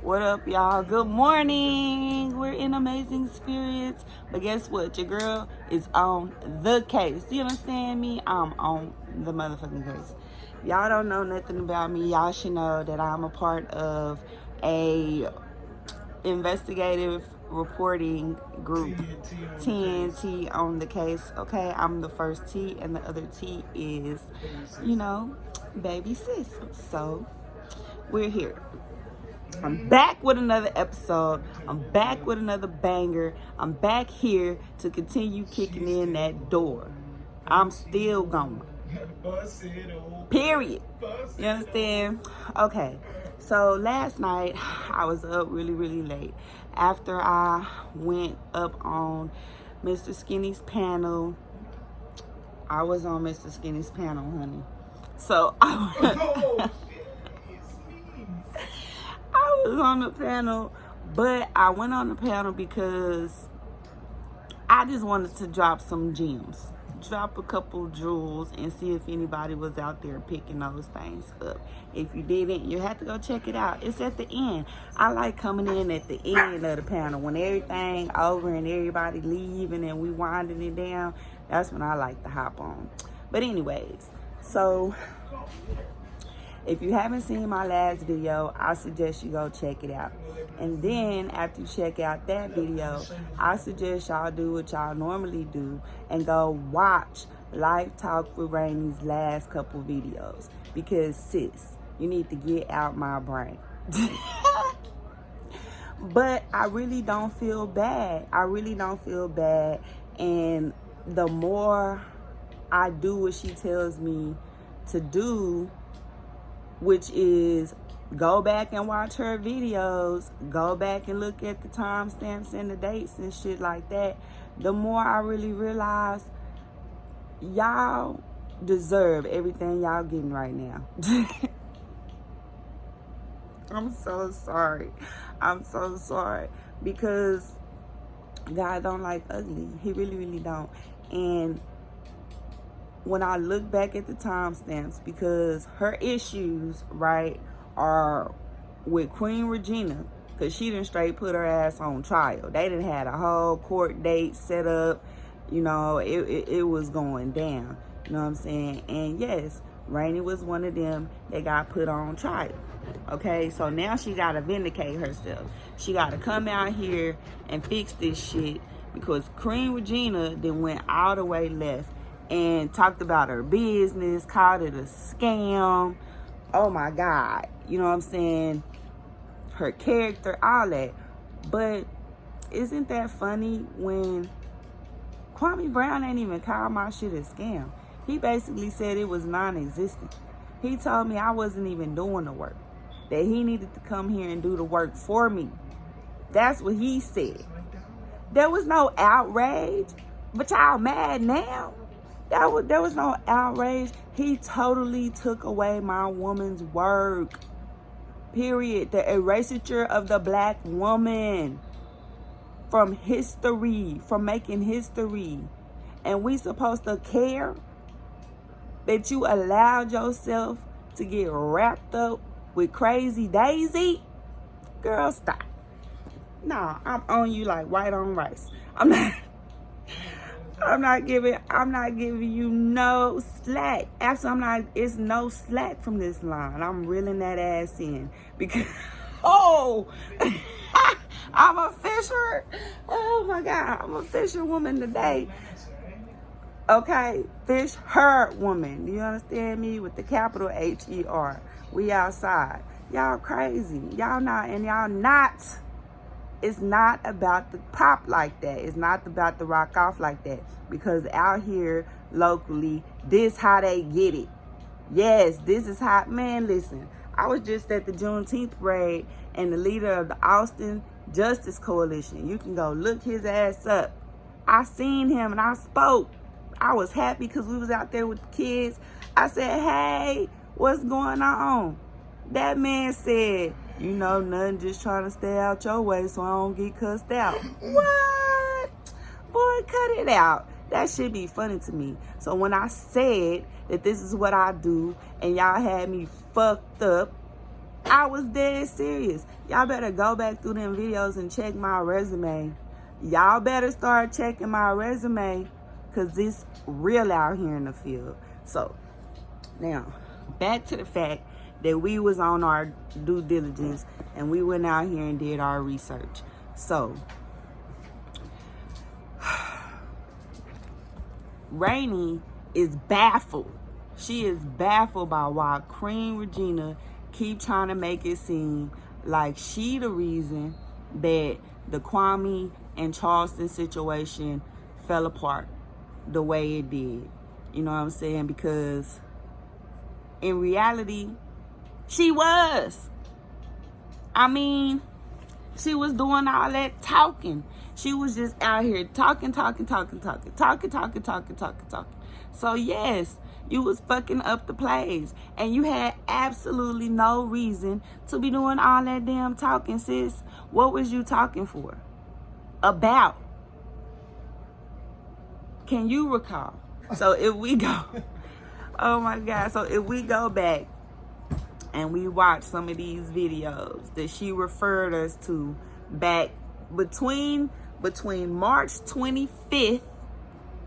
What up, y'all? Good morning. We're in amazing spirits. But guess what? Your girl is on the case. Do you understand me? I'm on the motherfucking case. Y'all don't know nothing about me. Y'all should know that I'm a part of a investigative reporting group, TNT on the case. Okay, I'm the first T, and the other T is, baby sis. So we're here. I'm back with another episode. I'm back with another banger. I'm back here to continue kicking in that door. I'm still going. Period. You understand? Okay. So last night I was up really late. After I went up on Mr. Skinny's panel. I was on Mr. Skinny's panel, honey. So I was on the panel, but I went on the panel because I just wanted to drop some gems, drop a couple jewels, and see if anybody was out there picking those things up. If you didn't, you have to go check it out. It's at the end. I like coming in at the end of the panel when everything over and everybody leaving and we winding it down. That's when I like to hop on. But anyways, so if you haven't seen my last video, I suggest you go check it out. And then after you check out that video, I suggest y'all do what y'all normally do and go watch Life Talk with Rainee's last couple videos. Because sis, you need to get out my brain. But I really don't feel bad. I really don't feel bad. And the more I do what she tells me to do, which is go back and watch her videos, go back and look at the timestamps and the dates and shit like that, the more I really realize y'all deserve everything y'all getting right now. I'm so sorry. I'm so sorry. Because God don't like ugly. He really don't. And when I look back at the timestamps, because her issues, right, are with Queen Regina, because she done straight put her ass on trial. They done had a whole court date set up. It was going down. You know what I'm saying? And yes, Rainee was one of them that got put on trial. Okay, so now she got to vindicate herself. She got to come out here and fix this shit, because Queen Regina then went all the way left and talked about her business, called it a scam. Oh my God. You know what I'm saying? Her character, all that. But isn't that funny when Kwame Brown ain't even called my shit a scam? He basically said it was non-existent. He told me I wasn't even doing the work, that he needed to come here and do the work for me. That's what he said. There was no outrage, but y'all mad now? There was no outrage. He totally took away my woman's work. Period. The erasure of the black woman from history, from making history. And we supposed to care that you allowed yourself to get wrapped up with Crazy Daisy? Girl, stop. Nah, I'm on you like white on rice. I'm not giving you no slack. Actually, it's no slack from this line. I'm reeling that ass in because, I'm a fisher. Oh my God, I'm a fisher woman today. Okay, fish her woman. Do you understand me? With the capital H-E-R. We outside. Y'all crazy. Y'all not. It's not about the pop like that. It's not about the rock off like that. Because out here, locally, this how they get it. Yes, this is how, man, listen. I was just at the Juneteenth parade, and the leader of the Austin Justice Coalition, you can go look his ass up. I seen him and I spoke. I was happy because we was out there with the kids. I said, hey, what's going on? That man said, nothing, just trying to stay out your way so I don't get cussed out. What? Boy, cut it out. That should be funny to me. So when I said that this is what I do and y'all had me fucked up, I was dead serious. Y'all better go back through them videos and check my resume. Y'all better start checking my resume, because it's real out here in the field. So, now, back to the fact that we was on our due diligence and we went out here and did our research. So, Rainee is baffled. She is baffled by why Queen Regina keep trying to make it seem like she the reason that the Kwame and Charleston situation fell apart the way it did. You know what I'm saying? Because in reality, she was. I mean, she was doing all that talking. She was just out here talking. So yes, you was fucking up the plays. And you had absolutely no reason to be doing all that damn talking, sis. What was you talking for? About? Can you recall? So if we go, oh my God. So if we go back and we watch some of these videos that she referred us to back between March 25th,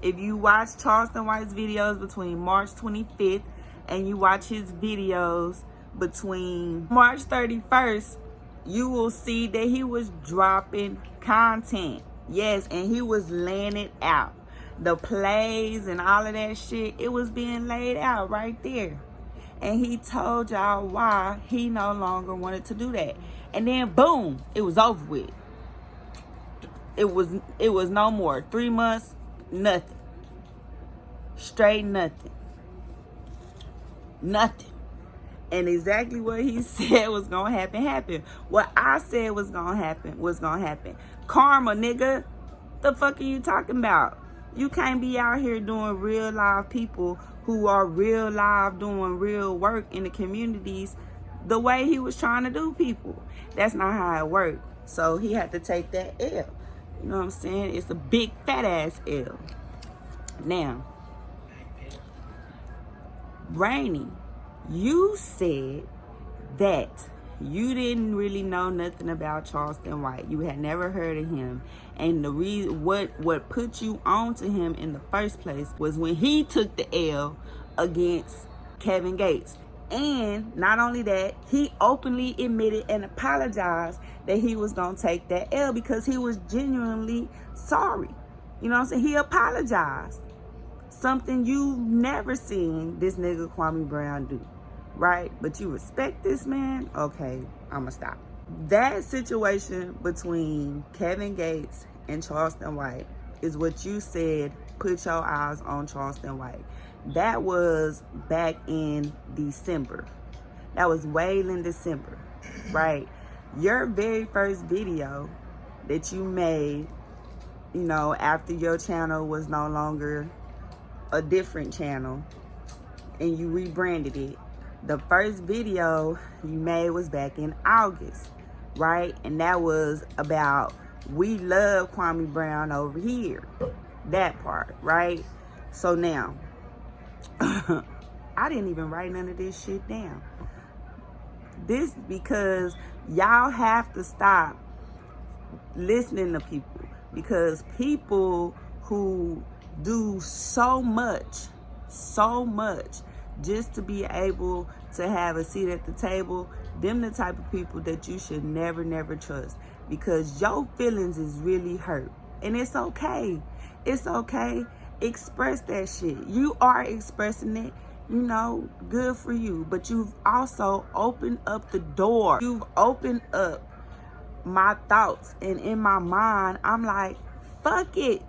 if you watch Charleston White's videos between March 25th and you watch his videos between March 31st, you will see that he was dropping content. Yes, and he was laying it out. The plays and all of that shit, it was being laid out right there. And he told y'all why he no longer wanted to do that. And then boom, it was over with. It was no more. 3 months, nothing. Straight nothing. Nothing. And exactly what he said was gonna happen, happened. What I said was gonna happen, was gonna happen. Karma, nigga. The fuck are you talking about? You can't be out here doing real live people who are real live doing real work in the communities the way he was trying to do people. That's not how it worked. So he had to take that L. You know what I'm saying? It's a big fat ass L. Now, Rainee, you said that you didn't really know nothing about Charleston White. You had never heard of him. And the reason what put you on to him in the first place was when he took the L against Kevin Gates. And not only that, he openly admitted and apologized that he was going to take that L because he was genuinely sorry. You know what I'm saying? He apologized. Something you've never seen this nigga Kwame Brown do. Right? But you respect this man? Okay, I'ma stop. That situation between Kevin Gates and Charleston White is what you said put your eyes on Charleston White. That was back in December. That was way in December, right? Your very first video that you made, you know, after your channel was no longer a different channel and you rebranded it. The first video you made was back in August, right? And that was about, we love Kwame Brown over here. That part, right? So now, I didn't even write none of this shit down. This because y'all have to stop listening to people. Because people who do so much just to be able to have a seat at the table, them the type of people that you should never trust, because your feelings is really hurt. And it's okay. It's okay. Express that shit. You are expressing it, you know, good for you. But you've also opened up the door. You've opened up my thoughts. And in my mind, I'm like, fuck it.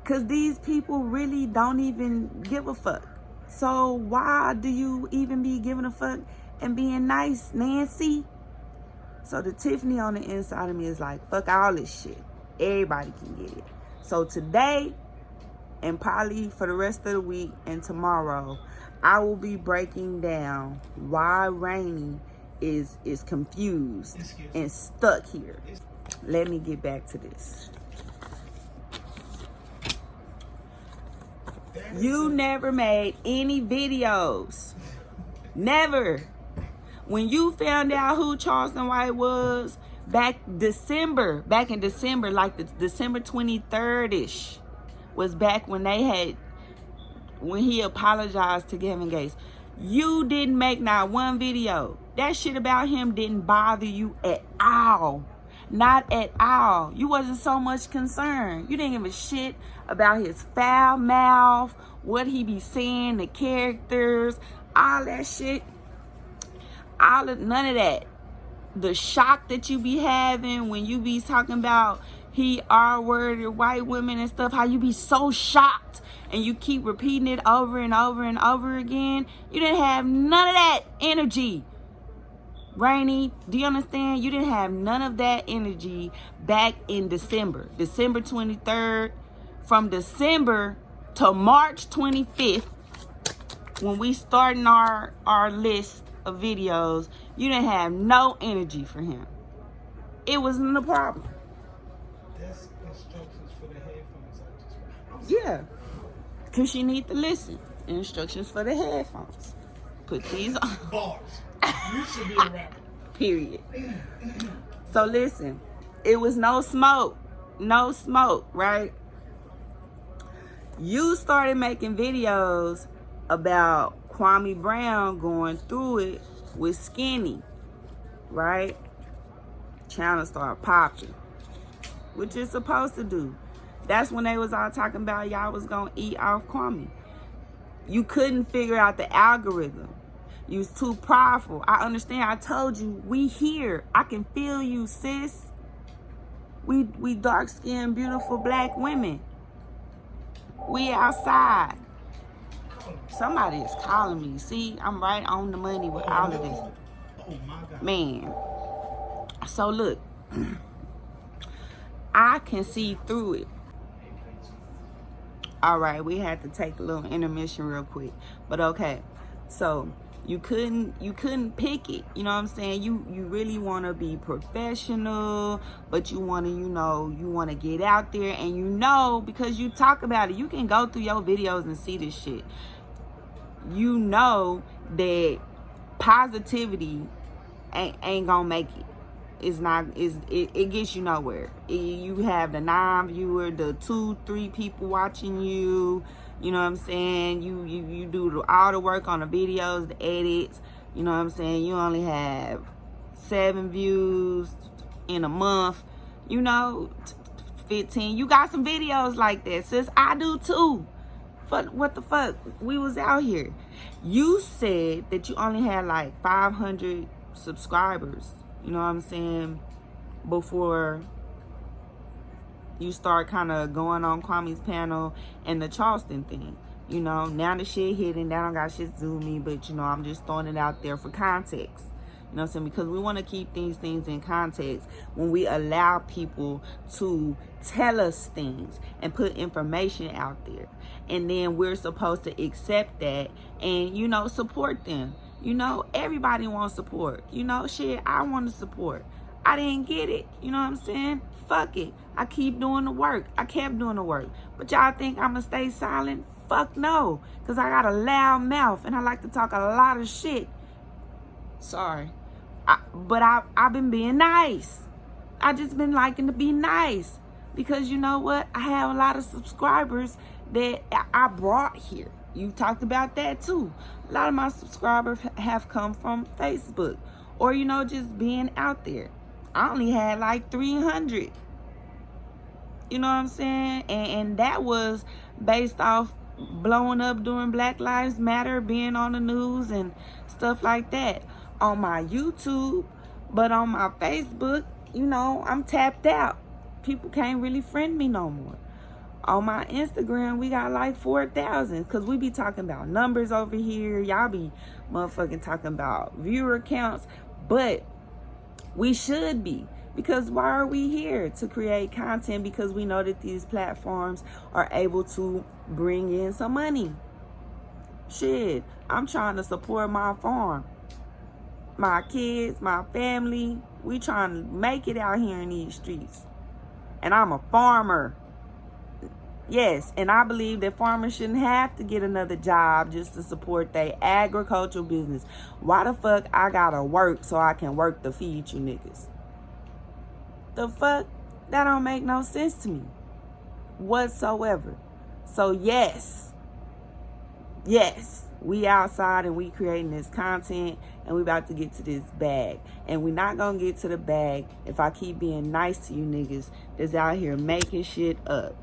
Because these people really don't even give a fuck. So why do you even be giving a fuck and being nice, Nancy? So the Tiffany on the inside of me is like, fuck all this shit. Everybody can get it. So today, and probably for the rest of the week and tomorrow, I will be breaking down why Rainee is confused and stuck here. Let me get back to this. You never made any videos. Never. When you found out who Charleston White was back in December, like the December 23rd-ish, was back when when he apologized to Kevin Gates. You didn't make not one video. That shit about him didn't bother you at all. Not at all. You wasn't so much concerned. You didn't give a shit about his foul mouth, what he be saying, the characters, all that shit. None of that. The shock that you be having when you be talking about he R-worded white women and stuff, how you be so shocked and you keep repeating it over and over and over again. You didn't have none of that energy. Rainee, do you understand? You didn't have none of that energy back in December 23rd. From December to March 25th, when we starting our list of videos, you didn't have no energy for him. It wasn't a problem. That's instructions for the headphones. Yeah, because you need to listen. Instructions for the headphones. Put these on. Bars. You should be a rapper. Period. So listen, it was no smoke, right? You started making videos about Kwame Brown going through it with Skinny, right? Channel started popping, which it's supposed to do. That's when they was all talking about y'all was gonna eat off Kwame. You couldn't figure out the algorithm. You was too powerful. I understand. I told you, we here. I can feel you, sis. We dark-skinned, beautiful black women. We outside. Somebody is calling me. See, I'm right on the money with all of this. Oh my God. Man. So look, I can see through it. All right, we had to take a little intermission real quick. But okay. So you couldn't pick it. You know what I'm saying? You really want to be professional, but you want to, you want to get out there, and because you talk about it, you can go through your videos and see this shit. You know that positivity ain't gonna make it. It gets you nowhere. You have the 9 viewer, the 2-3 people watching you. You know what I'm saying? You do all the work on the videos, the edits. You know what I'm saying? You only have 7 views in a month. 15. You got some videos like that, sis. I do too. What the fuck? We was out here. You said that you only had like 500 subscribers. You know what I'm saying? Before you start kind of going on Kwame's panel and the Charleston thing. Now the shit hitting, that don't got shit to do with me, but I'm just throwing it out there for context. You know what I'm saying? Because we want to keep these things in context when we allow people to tell us things and put information out there. And then we're supposed to accept that and, support them. Everybody wants support. Shit, I want to support. I didn't get it. You know what I'm saying? Fuck it. I keep doing the work. I kept doing the work. But y'all think I'm going to stay silent? Fuck no. Because I got a loud mouth and I like to talk a lot of shit. Sorry. But I've been being nice. I just been liking to be nice. Because you know what? I have a lot of subscribers that I brought here. You talked about that too. A lot of my subscribers have come from Facebook. Or, just being out there. I only had like 300. You know what I'm saying? And that was based off blowing up during Black Lives Matter, being on the news and stuff like that. On my YouTube, but on my Facebook, I'm tapped out. People can't really friend me no more. On my Instagram, we got like 4,000 because we be talking about numbers over here. Y'all be motherfucking talking about viewer counts, but we should be, because why are we here? To create content, because we know that these platforms are able to bring in some money. Shit, I'm trying to support my farm, my kids, my family. We trying to make it out here in these streets. And I'm a farmer. Yes, and I believe that farmers shouldn't have to get another job just to support their agricultural business. Why the fuck I gotta work so I can work to feed you niggas? The fuck? That don't make no sense to me whatsoever. So yes, we outside and we creating this content and we about to get to this bag. And we not gonna get to the bag if I keep being nice to you niggas that's out here making shit up.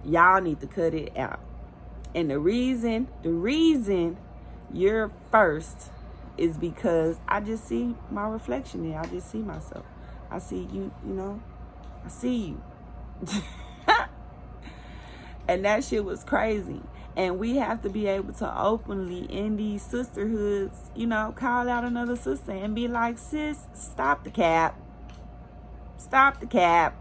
Y'all need to cut it out. And the reason you're first is because I just see my reflection in. I just see myself. I see you, I see you. And that shit was crazy. And we have to be able to openly, in these sisterhoods, call out another sister and be like, sis, stop the cap. Stop the cap.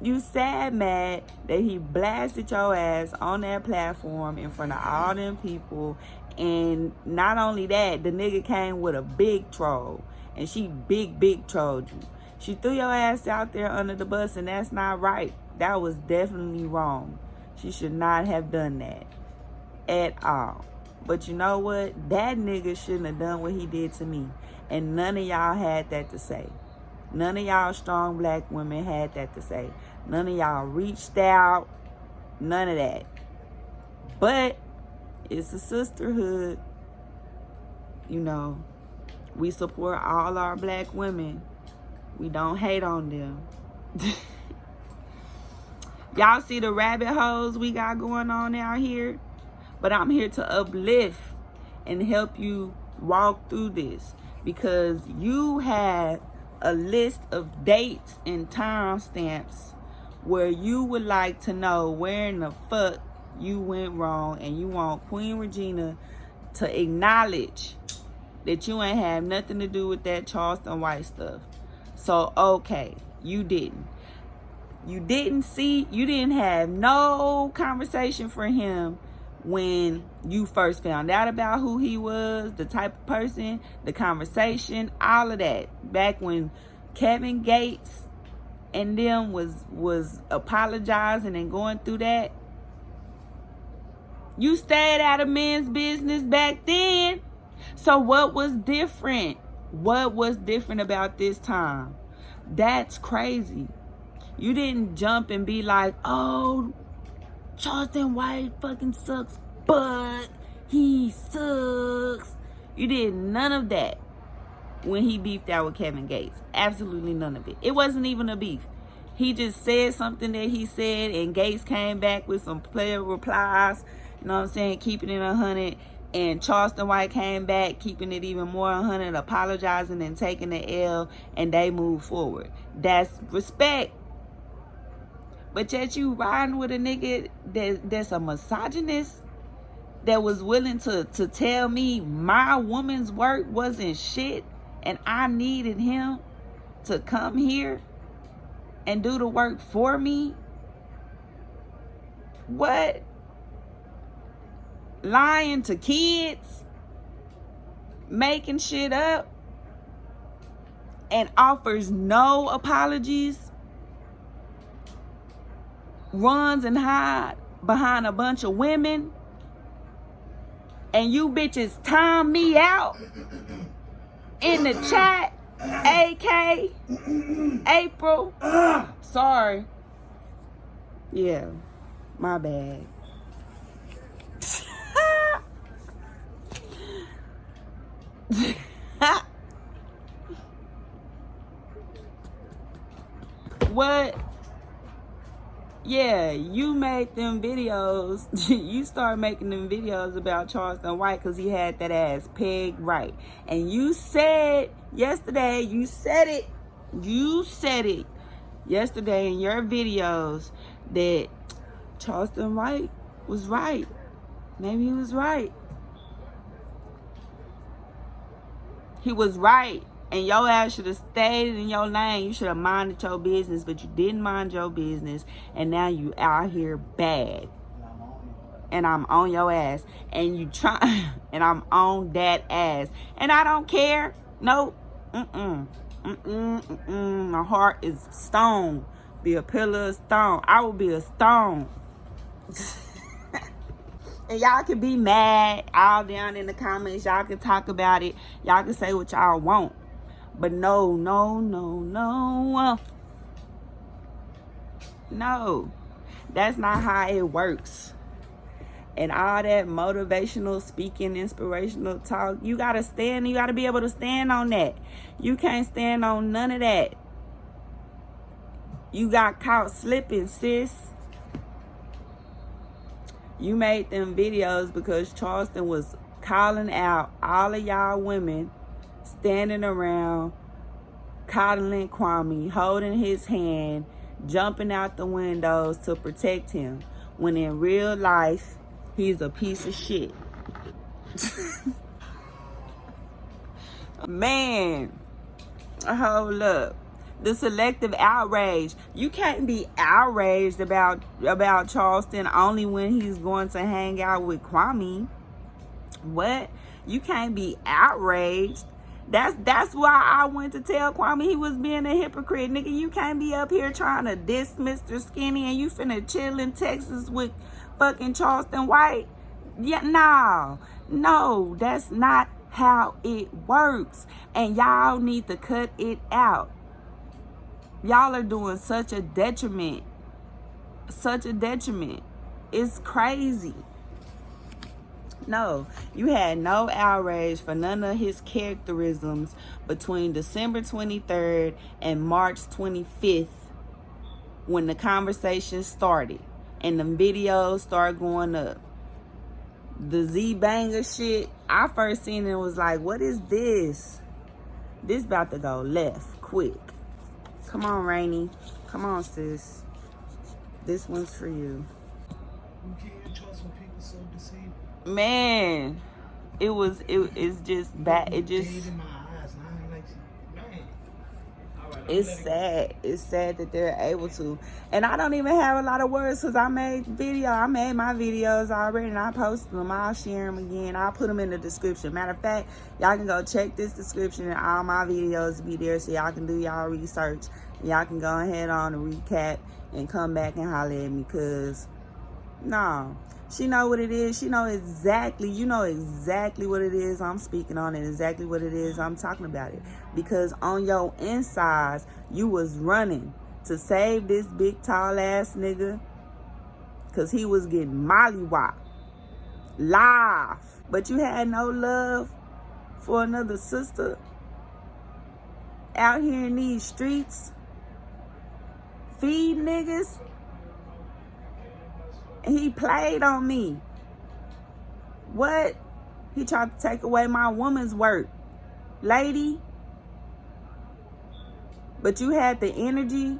You sad mad that he blasted your ass on that platform in front of all them people. And not only that, the nigga came with a big troll. And she big trolled you. She threw your ass out there under the bus, and that's not right. That was definitely wrong. She should not have done that at all. But you know what? That nigga shouldn't have done what he did to me. And none of y'all had that to say. None of y'all strong black women had that to say. None of y'all reached out. None of that. But it's a sisterhood. We support all our black women. We don't hate on them. Y'all see the rabbit holes we got going on out here? But I'm here to uplift and help you walk through this. Because you have a list of dates and timestamps where you would like to know where in the fuck you went wrong, and you want Queen Regina to acknowledge that you ain't have nothing to do with that Charleston White stuff. So, okay, you didn't. You didn't have no conversation for him when you first found out about who he was, the type of person, the conversation, all of that. Back when Kevin Gates and them was apologizing and going through that. You stayed out of men's business back then. So what was different? What was different about this time? That's crazy. You didn't jump and be like, oh, Charleston White fucking sucks, but he sucks. You did none of that when he beefed out with Kevin Gates. Absolutely none of it. It wasn't even a beef. He just said something that he said, and Gates came back with some player replies, keeping it 100. And Charleston White came back, keeping it even more 100, apologizing and taking the L, and they moved forward. That's respect. But yet you riding with a nigga that's a misogynist, that was willing to tell me my woman's work wasn't shit, and I needed him to come here and do the work for me. What? Lying to kids, making shit up, and offers no apologies, runs and hide behind a bunch of women, and you bitches time me out in the chat. AK April, sorry, yeah, my bad. What? Yeah, you made them videos. You started making them videos about Charleston White because he had that ass pegged right. And you said yesterday, you said it yesterday in your videos that Charleston White was right. Maybe he was right. He was right. And your ass should have stayed in your lane. You should have minded your business, but you didn't mind your business. And now you out here bad. And I'm on your ass. And you try, and I'm on that ass. And I don't care. Nope. My heart is stone. Be a pillar of stone. I will be a stone. And y'all can be mad all down in the comments. Y'all can talk about it. Y'all can say what y'all want. But no. No. That's not how it works. And all that motivational speaking, inspirational talk, you got to stand. You got to be able to stand on that. You can't stand on none of that. You got caught slipping, sis. You made them videos because Charleston was calling out all of y'all women standing around, coddling Kwame, holding his hand, jumping out the windows to protect him, when in real life, he's a piece of shit. Man, hold up. The selective outrage. You can't be outraged about Charleston only when he's going to hang out with Kwame. What? You can't be outraged. That's why I went to tell Kwame he was being a hypocrite. Nigga, you can't be up here trying to diss Mr. Skinny and you finna chill in Texas with fucking Charleston White. Yeah, no, that's not how it works. And y'all need to cut it out. Y'all are doing such a detriment. It's crazy. No, you had no outrage for none of his characterisms between December 23rd and March 25th when the conversation started and the videos started going up. The Z-Banger shit, I first seen it was like, what is this? This about to go left quick. Come on, Rainee. Come on, sis. This one's for you. You can't trust when people so deceiving. Man, it's just bad. It just, In my eyes, and I ain't like, man. All right, it's sad. It's sad that they're able to. And I don't even have a lot of words because I made my videos already and I posted them. I'll share them again. I'll put them in the description. Matter of fact, y'all can go check this description and all my videos be there so y'all can do y'all research. Y'all can go ahead on and recap and come back and holler at me because, no. She know what it is. She know exactly. You know exactly what it is I'm speaking on and exactly what it is I'm talking about it. Because on your insides, you was running to save this big tall ass nigga because he was getting mollywopped live. But you had no love for another sister out here in these streets feed niggas. And he played on me. What? He tried to take away my woman's work. Lady. But you had the energy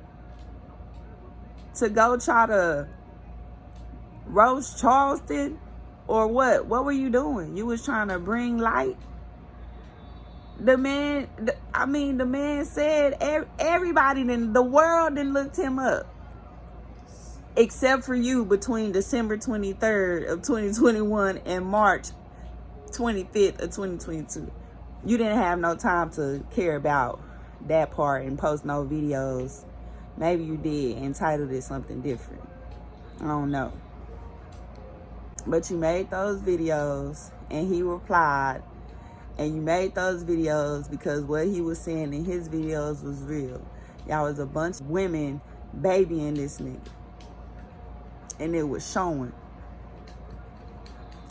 to go try to roast Charleston? Or what? What were you doing? You was trying to bring light? The man said everybody, the world didn't looked him up. Except for you between December 23rd of 2021 and March 25th of 2022. You didn't have no time to care about that part and post no videos. Maybe you did and titled it something different. I don't know. But you made those videos and he replied. And you made those videos because what he was saying in his videos was real. Y'all was a bunch of women babying this nigga. And it was showing.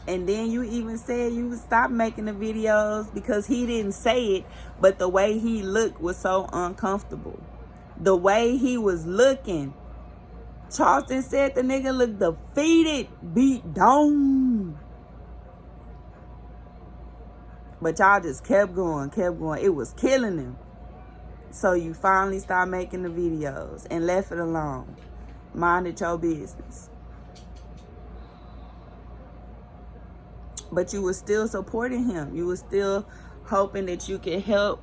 And then you even said you would stop making the videos because he didn't say it, but the way he looked was so uncomfortable. The way he was looking. Charleston said the nigga looked defeated, beat down. But y'all just kept going. It was killing him. So you finally stopped making the videos and left it alone. Minded your business. But you were still supporting him. You were still hoping that you could help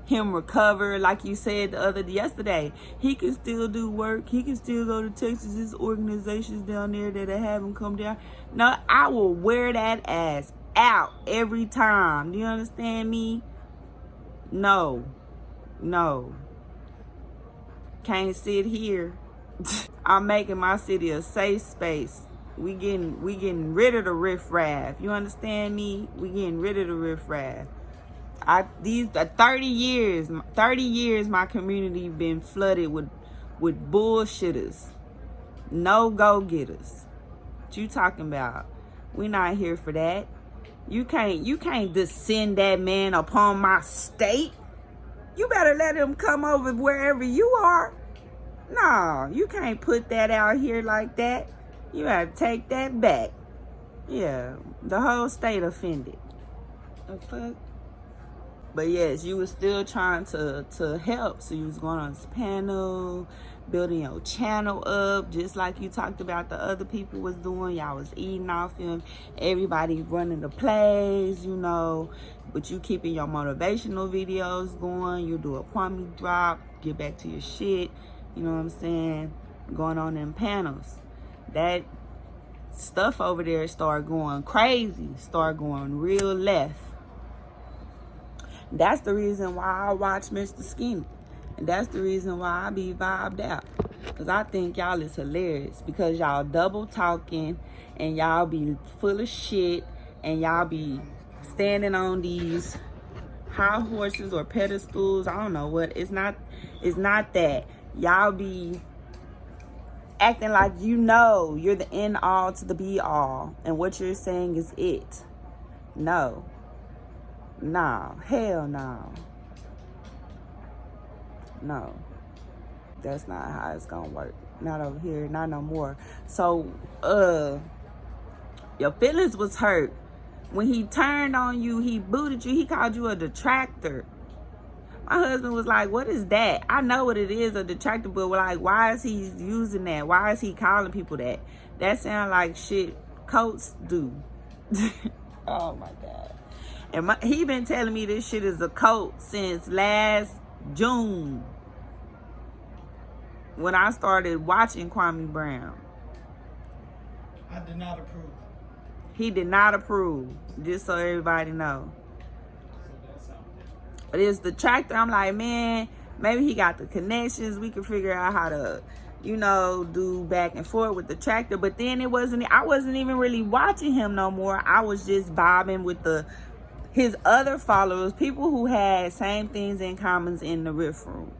him recover. Like you said yesterday, he can still do work. He can still go to Texas. There's organizations down there that have him come down. No, I will wear that ass out every time. Do you understand me? No. can't sit here. I'm making my city a safe space. We getting rid of the riffraff. You understand me? We getting rid of the riffraff. These 30 years my community been flooded with bullshitters. No go-getters. What you talking about? We not here for that. You can't descend that man upon my state. You better let him come over wherever you are. No, you can't put that out here like that. You gotta take that back. Yeah, the whole state offended. The fuck? But yes, you was still trying to help. So you was going on this panel, building your channel up, just like you talked about the other people was doing. Y'all was eating off him. Everybody running the plays, you know. But you keeping your motivational videos going. You do a Kwame drop, get back to your shit. You know what I'm saying? Going on in panels. That stuff over there start going crazy. Start going real left. That's the reason why I watch Mr. Skinny. And that's the reason why I be vibed out. Because I think y'all is hilarious. Because y'all double talking. And y'all be full of shit. And y'all be standing on these high horses or pedestals. I don't know what. It's not that. Y'all be acting like you know you're the end all to the be all. And what you're saying is it. No. No, hell no. No, that's not how it's gonna work. Not over here, not no more. So, your feelings was hurt. When he turned on you, he booted you, he called you a detractor. My husband was like, what is that? I know what it is, a detractor, but like, why is he using that? Why is he calling people that? That sound like shit coats do. Oh my God. And he been telling me this shit is a cult since last June. When I started watching Kwame Brown. I did not approve. He did not approve. Just so everybody know. But it's the tractor. I'm like, man, maybe he got the connections. We can figure out how to, you know, do back and forth with the tractor. But then I wasn't even really watching him no more. I was just vibing with his other followers, people who had same things in common in the riff room.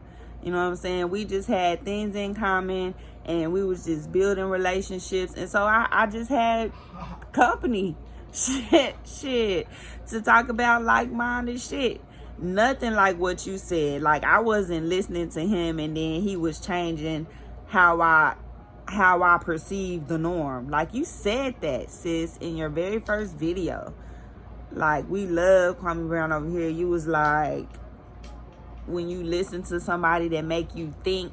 You know what I'm saying? We just had things in common and we was just building relationships. And so I just had company shit to talk about like-minded shit. Nothing like what you said. Like, I wasn't listening to him and then he was changing how I perceive the norm. Like, you said that, sis, in your very first video. Like, we love Kwame Brown over here. You was like, when you listen to somebody that make you think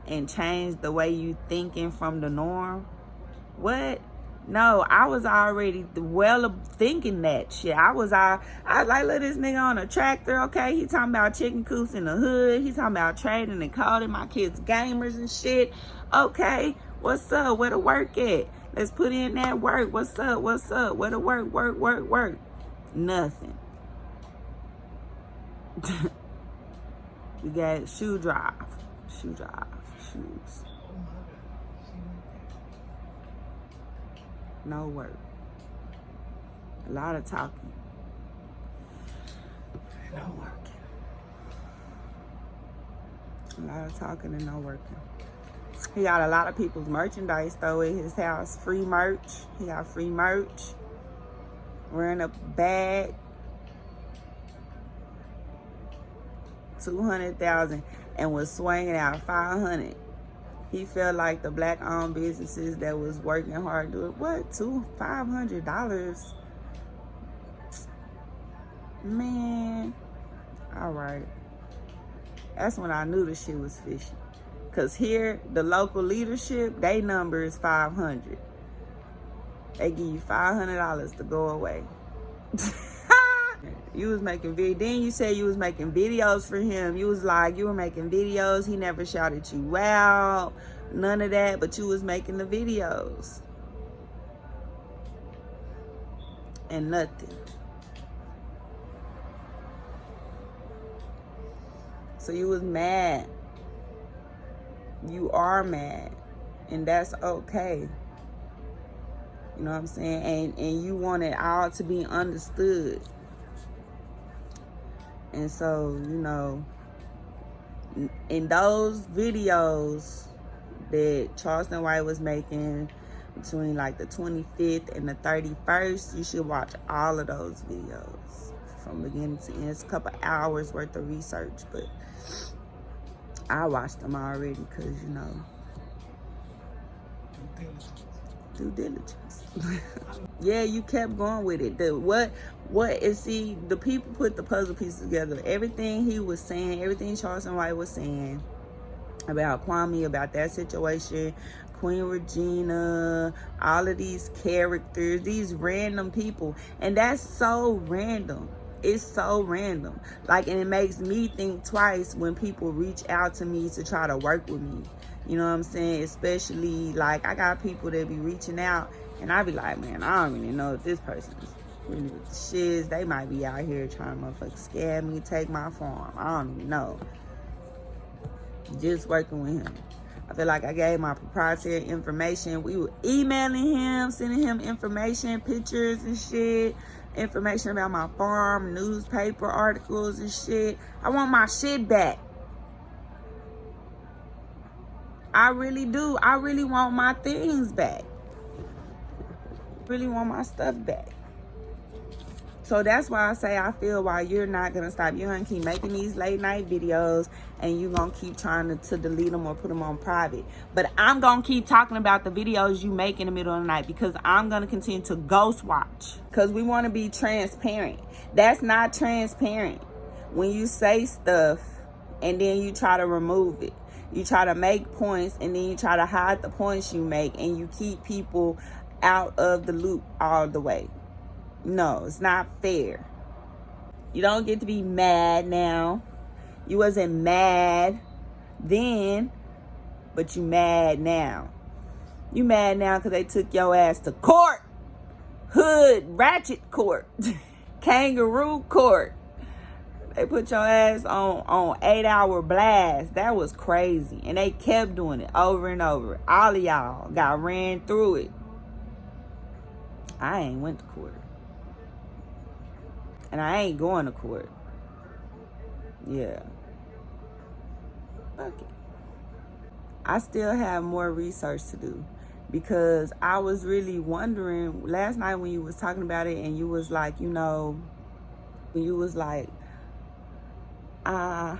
and change the way you thinking from the norm. What? No, I was already well of thinking that shit. I was like, look, this nigga on a tractor, okay? He talking about chicken coops in the hood. He talking about trading and calling my kids gamers and shit. Okay, what's up? Where the work at? Let's put in that work. What's up? What's up? Where the work? Nothing. We got shoe drive, shoes. No work. A lot of talking. No working. A lot of talking and no working. He got a lot of people's merchandise though at his house. Free merch. He got free merch. Wearing a bag. 200,000 and was swinging out 500. He felt like the black-owned businesses that was working hard do it. What? $500? Man. All right. That's when I knew the shit was fishy. Because here, the local leadership, they number is 500. They give you $500 to go away. You was making then you said you was making videos for him. You was like, you were making videos. He never shouted you out. None of that, but you was making the videos. And nothing. So you was mad. You are mad, and that's okay. You know what I'm saying? And you want it all to be understood. And so, you know, in those videos that Charleston White was making between like the 25th and the 31st, you should watch all of those videos from beginning to end. It's a couple hours worth of research, but I watched them already because, you know, due diligence. Yeah, you kept going with it. See, the people put the puzzle pieces together. Everything he was saying, everything Charleston White was saying about Kwame, about that situation, Queen Regina, all of these characters, these random people. And that's so random. It's so random. Like, and it makes me think twice when people reach out to me to try to work with me. You know what I'm saying? Especially, like, I got people that be reaching out, and I be like, man, I don't really know if this person's really with the shiz. They might be out here trying to motherfucking scam me, take my farm. I don't even know. Just working with him. I feel like I gave my proprietary information. We were emailing him, sending him information, pictures and shit, information about my farm, newspaper articles and shit. I want my shit back. I really do. I really want my things back. Really want my stuff back. So that's why I say I feel why you're not going to stop. You're going to keep making these late night videos, and you're going to keep trying to delete them or put them on private. But I'm going to keep talking about the videos you make in the middle of the night, because I'm going to continue to ghost watch. Because we want to be transparent. That's not transparent. When you say stuff and then you try to remove it. You try to make points and then you try to hide the points you make, and you keep people out of the loop all the way. No, it's not fair. You don't get to be mad now. You wasn't mad then, but you mad now. You mad now because they took your ass to court. Hood ratchet court. Kangaroo court. They put your ass on 8-hour blast. That was crazy. And they kept doing it over and over. All of y'all got ran through it. I ain't went to court. And I ain't going to court. Yeah. Fuck it. I still have more research to do, because I was really wondering last night when you was talking about it, and you was like, you know, when you was like, I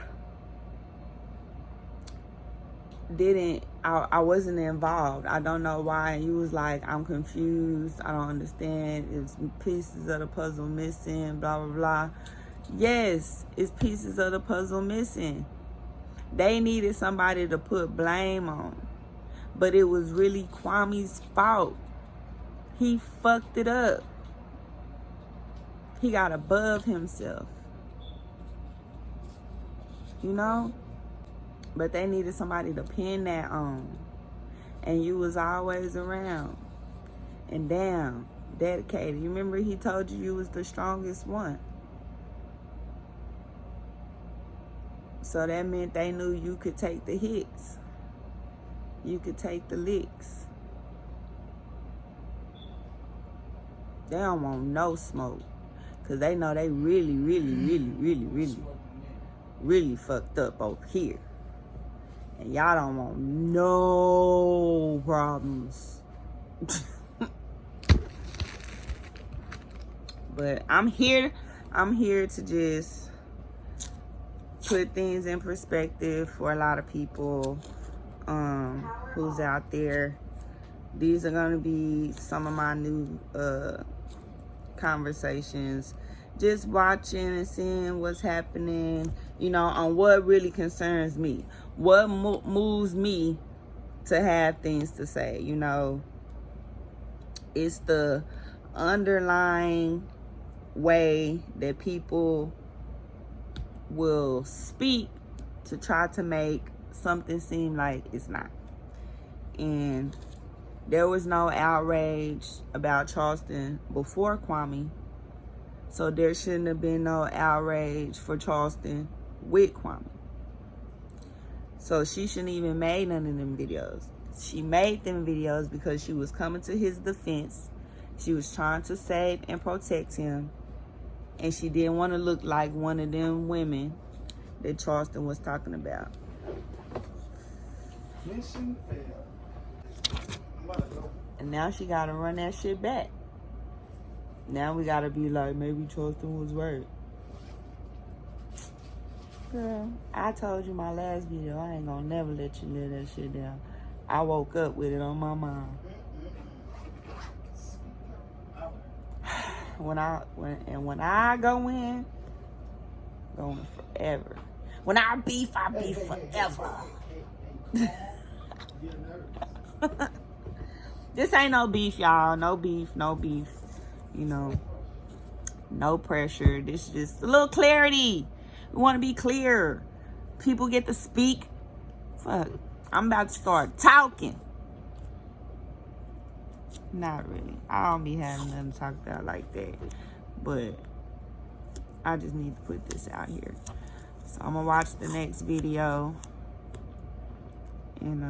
wasn't involved. I don't know why. And you was like, I'm confused. I don't understand. It's pieces of the puzzle missing, blah, blah, blah. Yes, it's pieces of the puzzle missing. They needed somebody to put blame on. But it was really Kwame's fault. He fucked it up. He got above himself. You know? But they needed somebody to pin that on. And you was always around. And damn, dedicated. You remember he told you was the strongest one. So that meant they knew you could take the hits. You could take the licks. They don't want no smoke. Because they know they really fucked up over here. And y'all don't want no problems. But I'm here to just put things in perspective for a lot of people who's out there. These are going to be some of my new conversations. Just watching and seeing what's happening, you know, on what really concerns me. What moves me to have things to say, you know. It's the underlying way that people will speak to try to make something seem like it's not. And there was no outrage about Charleston before Kwame. So there shouldn't have been no outrage for Charleston with Kwame. So she shouldn't even made none of them videos. She made them videos because she was coming to his defense. She was trying to save and protect him. And she didn't want to look like one of them women that Charleston was talking about. Mission failed. I'm about to go. And now she got to run that shit back. Now we got to be like, maybe Charleston was right. Girl, I told you my last video, I ain't gonna never let you live that shit down. I woke up with it on my mind. When I go in forever. When I beef forever. This ain't no beef, y'all. No beef. You know, no pressure. This is just a little clarity. We want to be clear. People get to speak. Fuck. I'm about to start talking. Not really. I don't be having nothing to talk about like that. But I just need to put this out here. So I'm going to watch the next video. And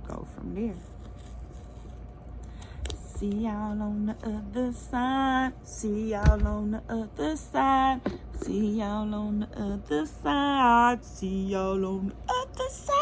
go from there. See y'all on the other side. See y'all on the other side. See y'all on the other side. See y'all on the other side.